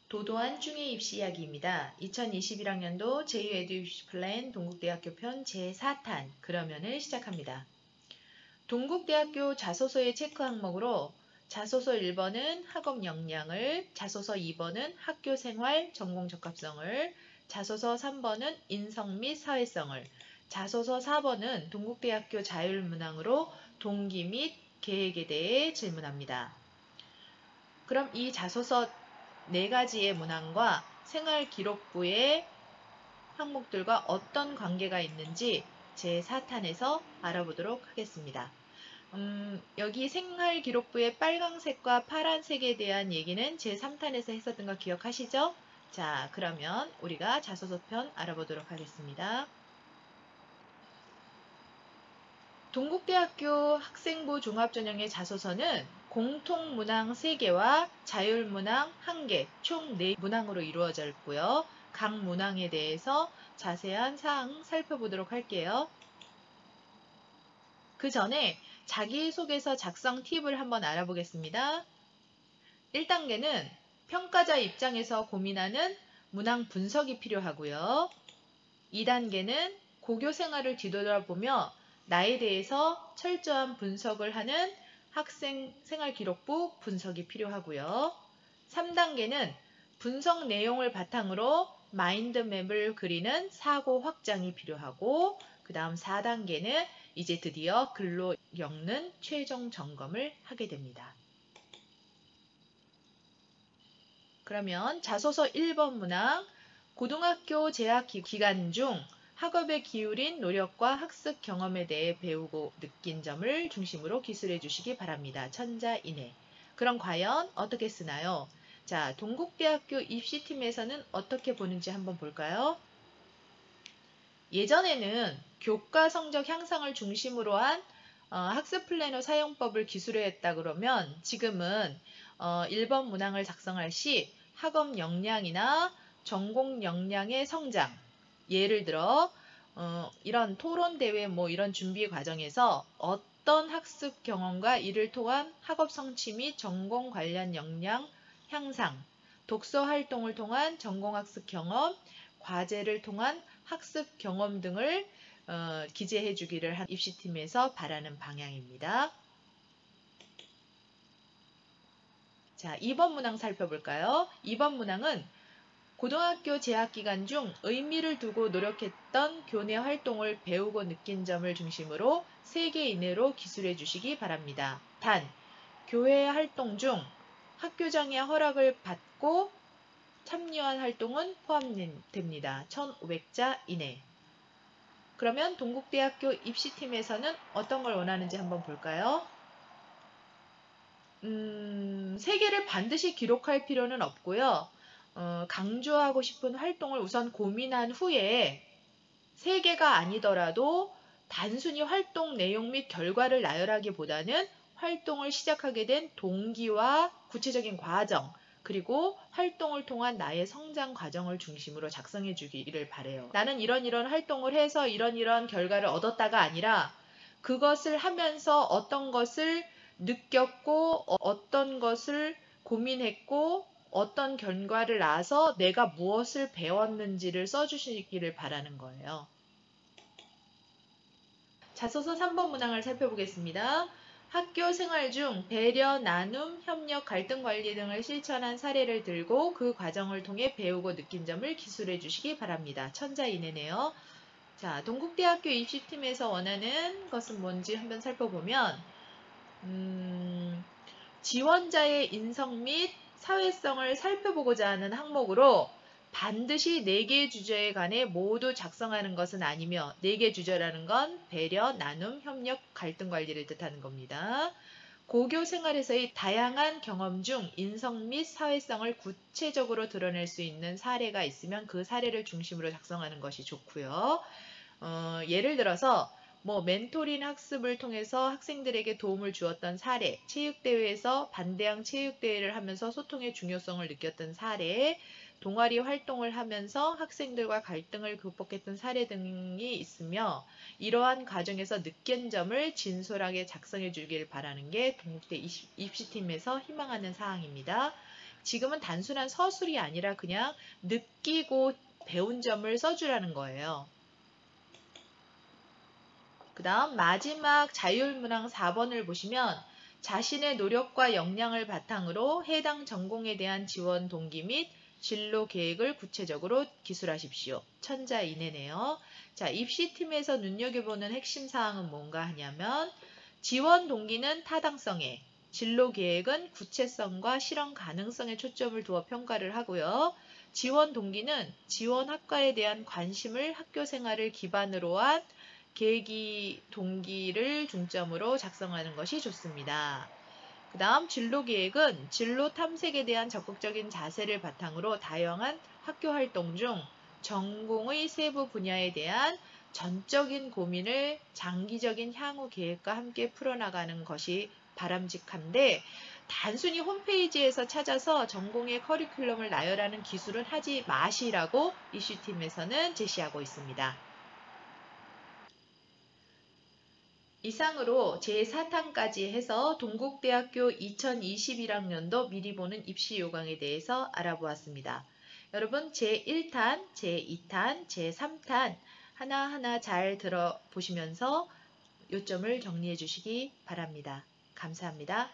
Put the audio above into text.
도도한 중의 입시 이야기입니다. 2021학년도 제2에듀입시플랜 동국대학교 편 제4탄 그러면을 시작합니다. 동국대학교 자소서의 체크 항목으로 자소서 1번은 학업 역량을, 자소서 2번은 학교생활 전공 적합성을, 자소서 3번은 인성 및 사회성을, 자소서 4번은 동국대학교 자율문항으로 동기 및 계획에 대해 질문합니다. 그럼 이 자소서 4가지의 문항과 생활기록부의 항목들과 어떤 관계가 있는지 제4탄에서 알아보도록 하겠습니다. 여기 생활기록부의 빨강색과 파란색에 대한 얘기는 제3탄에서 했었던 거 기억하시죠? 자, 그러면 우리가 자소서편 알아보도록 하겠습니다. 동국대학교 학생부 종합전형의 자소서는 공통문항 3개와 자율문항 1개, 총 4문항으로 이루어져 있고요. 각 문항에 대해서 자세한 사항 살펴보도록 할게요. 그 전에 자기소개서 작성 팁을 한번 알아보겠습니다. 1단계는 평가자 입장에서 고민하는 문항 분석이 필요하고요. 2단계는 고교 생활을 뒤돌아보며 나에 대해서 철저한 분석을 하는 학생 생활기록부 분석이 필요하고요. 3단계는 분석 내용을 바탕으로 마인드맵을 그리는 사고 확장이 필요하고, 그 다음 4단계는 이제 드디어 글로 엮는 최종 점검을 하게 됩니다. 그러면 자소서 1번 문항, 고등학교 재학 기간 중 학업에 기울인 노력과 학습 경험에 대해 배우고 느낀 점을 중심으로 기술해 주시기 바랍니다. 천자 이내. 그럼 과연 어떻게 쓰나요? 자, 동국대학교 입시팀에서는 어떻게 보는지 한번 볼까요? 예전에는 교과 성적 향상을 중심으로 한 학습 플래너 사용법을 기술했다 그러면 지금은 1번 문항을 작성할 시 학업 역량이나 전공 역량의 성장, 예를 들어 이런 토론 대회 이런 준비 과정에서 어떤 학습 경험과 이를 통한 학업 성취 및 전공 관련 역량 향상, 독서 활동을 통한 전공 학습 경험, 과제를 통한 학습 경험 등을 기재해 주기를 한 입시팀에서 바라는 방향입니다. 자, 2번 문항 살펴볼까요? 2번 문항은 고등학교 재학 기간 중 의미를 두고 노력했던 교내 활동을 배우고 느낀 점을 중심으로 3개 이내로 기술해 주시기 바랍니다. 단, 교회 활동 중 학교장의 허락을 받고 참여한 활동은 포함됩니다. 1500자 이내. 그러면 동국대학교 입시팀에서는 어떤 걸 원하는지 한번 볼까요? 3개를 반드시 기록할 필요는 없고요. 강조하고 싶은 활동을 우선 고민한 후에 3개가 아니더라도 단순히 활동 내용 및 결과를 나열하기보다는 활동을 시작하게 된 동기와 구체적인 과정, 그리고 활동을 통한 나의 성장 과정을 중심으로 작성해 주기를 바라요. 나는 이런 활동을 해서 이런 결과를 얻었다가 아니라 그것을 하면서 어떤 것을 느꼈고 어떤 것을 고민했고 어떤 결과를 낳아서 내가 무엇을 배웠는지를 써주시기를 바라는 거예요. 자소서 3번 문항을 살펴보겠습니다. 학교 생활 중 배려, 나눔, 협력, 갈등 관리 등을 실천한 사례를 들고 그 과정을 통해 배우고 느낀 점을 기술해 주시기 바랍니다. 천자 이내네요. 자, 동국대학교 입시팀에서 원하는 것은 뭔지 한번 살펴보면 지원자의 인성 및 사회성을 살펴보고자 하는 항목으로 반드시 4개의 주제에 관해 모두 작성하는 것은 아니며 4개 주제라는 건 배려, 나눔, 협력, 갈등 관리를 뜻하는 겁니다. 고교 생활에서의 다양한 경험 중 인성 및 사회성을 구체적으로 드러낼 수 있는 사례가 있으면 그 사례를 중심으로 작성하는 것이 좋고요. 예를 들어서 멘토링 학습을 통해서 학생들에게 도움을 주었던 사례, 체육대회에서 반대항 체육대회를 하면서 소통의 중요성을 느꼈던 사례, 동아리 활동을 하면서 학생들과 갈등을 극복했던 사례 등이 있으며 이러한 과정에서 느낀 점을 진솔하게 작성해 주길 바라는 게 동국대 입시팀에서 희망하는 사항입니다. 지금은 단순한 서술이 아니라 그냥 느끼고 배운 점을 써주라는 거예요. 그 다음 마지막 자율문항 4번을 보시면 자신의 노력과 역량을 바탕으로 해당 전공에 대한 지원 동기 및 진로 계획을 구체적으로 기술하십시오. 천자 이내네요. 자, 입시팀에서 눈여겨보는 핵심 사항은 뭔가 하냐면 지원 동기는 타당성에, 진로 계획은 구체성과 실현 가능성에 초점을 두어 평가를 하고요. 지원 동기는 지원 학과에 대한 관심을 학교 생활을 기반으로 한 계획이 동기를 중점으로 작성하는 것이 좋습니다. 그 다음 진로 계획은 진로 탐색에 대한 적극적인 자세를 바탕으로 다양한 학교 활동 중 전공의 세부 분야에 대한 전적인 고민을 장기적인 향후 계획과 함께 풀어나가는 것이 바람직한데 단순히 홈페이지에서 찾아서 전공의 커리큘럼을 나열하는 기술은 하지 마시라고 이슈팀에서는 제시하고 있습니다. 이상으로 제4탄까지 해서 동국대학교 2021학년도 미리 보는 입시 요강에 대해서 알아보았습니다. 여러분 제1탄, 제2탄, 제3탄 하나하나 잘 들어보시면서 요점을 정리해 주시기 바랍니다. 감사합니다.